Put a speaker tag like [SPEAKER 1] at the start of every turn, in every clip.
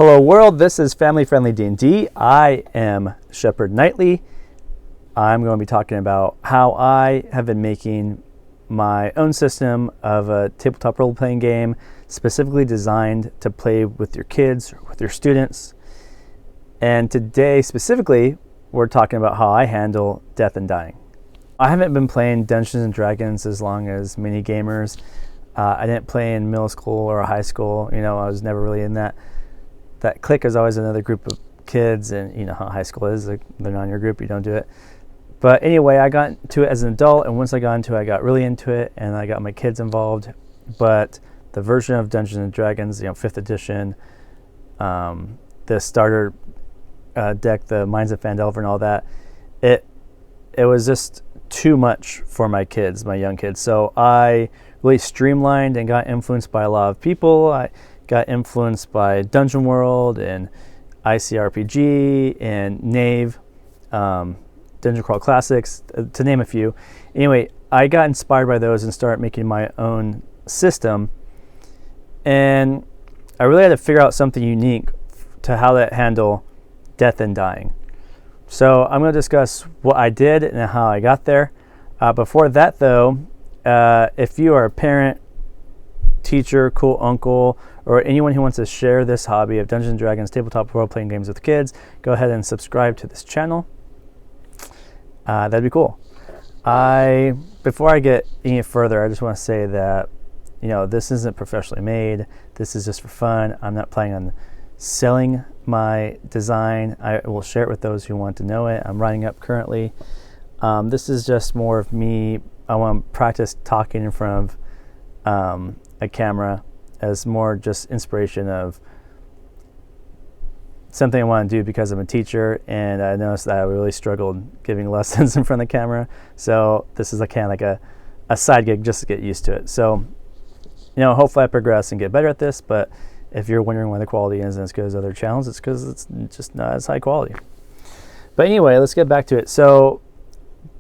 [SPEAKER 1] Hello world, this is Family Friendly D&D. I am Shepherd Knightley. I'm going to be talking about how I have been making my own system of a tabletop role-playing game specifically designed to play with your kids, or with your students. And today specifically, we're talking about how I handle death and dying. I haven't been playing Dungeons and Dragons as long as many gamers. I didn't play in middle school or high school. I was never really in that clique. Is always another group of kids, and you know how high school is. Like, they're not in your group, you don't do it. But anyway, I got into it as an adult, and once I got into it, I got really into it, and I got my kids involved. But the version of Dungeons and Dragons, 5th edition, the starter deck, the Minds of Phandelver and all that, it was just too much for my kids, my young kids. So I really streamlined and got influenced by a lot of people. I got influenced by Dungeon World and ICRPG and Knave, Dungeon Crawl Classics, to name a few. Anyway, I got inspired by those and started making my own system. And I really had to figure out something unique to how to handle death and dying. So I'm going to discuss what I did and how I got there. Before that, though, if you are a parent, teacher, cool uncle, or anyone who wants to share this hobby of Dungeons & Dragons tabletop role-playing games with kids, go ahead and subscribe to this channel. That'd be cool. Before I get any further, I just want to say that this isn't professionally made. This is just for fun. I'm not planning on selling my design. I will share it with those who want to know it. I'm writing up currently. This is just more of me. I want to practice talking in front of a camera as more just inspiration of something I want to do because I'm a teacher, and I noticed that I really struggled giving lessons in front of the camera. So this is kind of like a side gig just to get used to it. So, hopefully I progress and get better at this, but if you're wondering why the quality isn't as good as other channels, it's because it's just not as high quality. But anyway, let's get back to it. So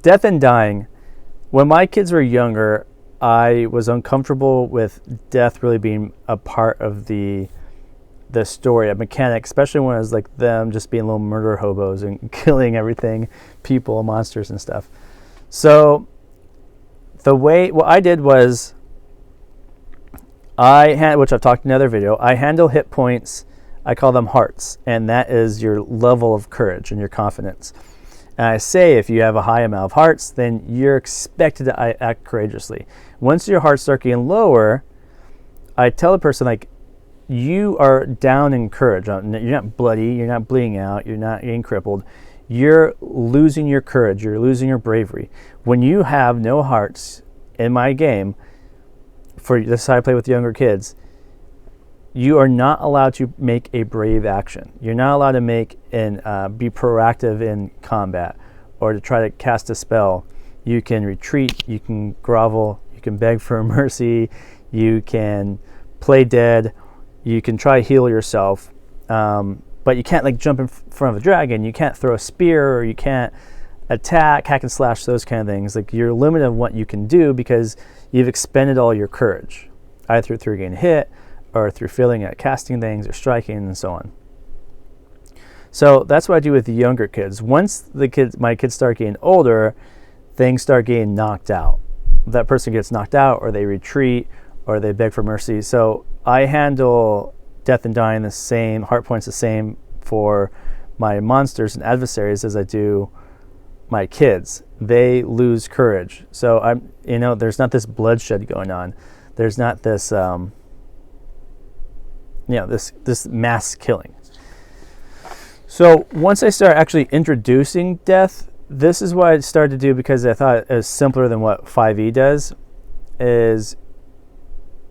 [SPEAKER 1] death and dying. When my kids were younger, I was uncomfortable with death really being a part of the story, a mechanic, especially when it was like them just being little murder hobos and killing everything, people, monsters and stuff. So what I did was, which I've talked in another video, I handle hit points. I call them hearts, and that is your level of courage and your confidence. And I say if you have a high amount of hearts, then you're expected to act courageously. Once your hearts start getting lower, I tell the person, you are down in courage. You're not bloody, you're not bleeding out, you're not getting crippled. You're losing your courage, you're losing your bravery. When you have no hearts in my game, for this is how I play with younger kids, you are not allowed to make a brave action. You're not allowed to make and be proactive in combat or to try to cast a spell. You can retreat, you can grovel, you can beg for mercy, you can play dead, you can try to heal yourself, but you can't jump in front of a dragon, you can't throw a spear, or you can't attack, hack and slash, those kind of things. You're limited on what you can do because you've expended all your courage, either through getting hit, or through failing at casting things or striking and so on. So that's what I do with the younger kids. Once my kids start getting older, things start getting knocked out. That person gets knocked out, or they retreat, or they beg for mercy. So I handle death and dying the same, heart points the same for my monsters and adversaries as I do my kids. They lose courage. So there's not this bloodshed going on. There's not this this mass killing. So once I start actually introducing death, this is what I started to do because I thought it was simpler than what 5e does, is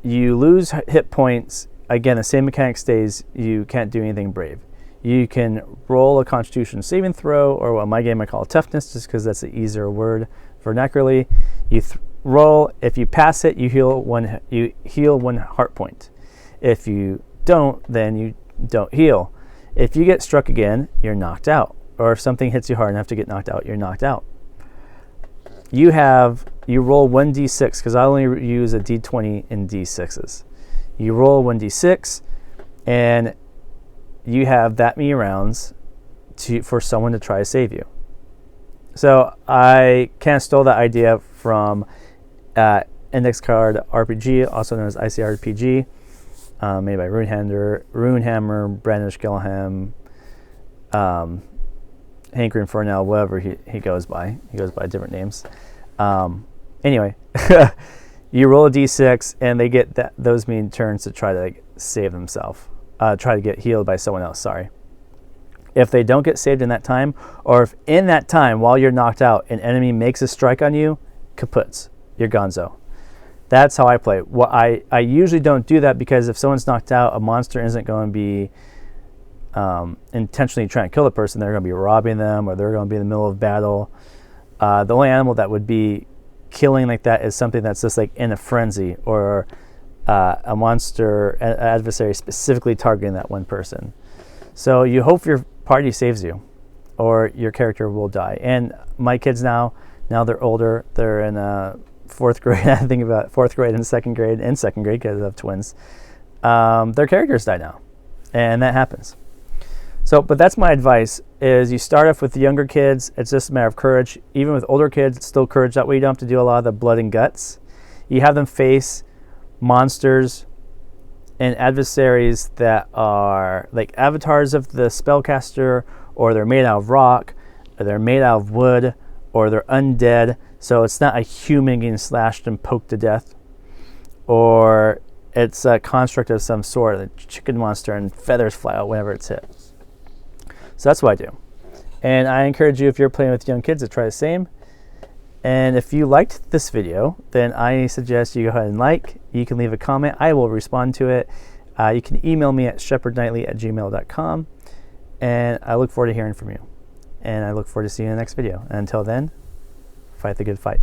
[SPEAKER 1] you lose hit points. Again, the same mechanic stays. You can't do anything brave. You can roll a Constitution saving throw, or what in my game I call toughness, just because that's the easier word vernacularly. You roll. If you pass it, you heal one heart point. If you don't, then you don't heal. If you get struck again, you're knocked out. Or if something hits you hard enough to get knocked out, you're knocked out. You roll 1d6, because I only use a d20 in d6s. You roll 1d6, and you have that many rounds for someone to try to save you. So I kind of stole that idea from Index Card RPG, also known as ICRPG, made by Runehammer, Brandon Gilliam, Hanker and Farnell, whatever he goes by. He goes by different names. Anyway, you roll a d6, and they get those mean turns to try to save themselves, try to get healed by someone else. Sorry. If they don't get saved in that time, or if in that time while you're knocked out, an enemy makes a strike on you, kaputs, you're gonzo. That's how I play. Well, I usually don't do that because if someone's knocked out, a monster isn't going to be intentionally trying to kill the person. They're going to be robbing them, or they're going to be in the middle of battle. The only animal that would be killing like that is something that's just in a frenzy, or a monster, an adversary specifically targeting that one person. So you hope your party saves you, or your character will die. And my kids now they're older. They're in fourth grade. I think about fourth grade and second grade because I have twins. Their characters die now, and that happens. So, but that's my advice, is you start off with the younger kids. It's just a matter of courage. Even with older kids, it's still courage. That way you don't have to do a lot of the blood and guts. You have them face monsters and adversaries that are like avatars of the spellcaster, or they're made out of rock, or they're made out of wood, or they're undead. So it's not a human getting slashed and poked to death, or it's a construct of some sort, a chicken monster, and feathers fly out whenever it's hit. So that's what I do. And I encourage you, if you're playing with young kids, to try the same. And if you liked this video, then I suggest you go ahead and like. You can leave a comment. I will respond to it. You can email me at shepherdknightly@gmail.com. And I look forward to hearing from you. And I look forward to seeing you in the next video. And until then, fight the good fight.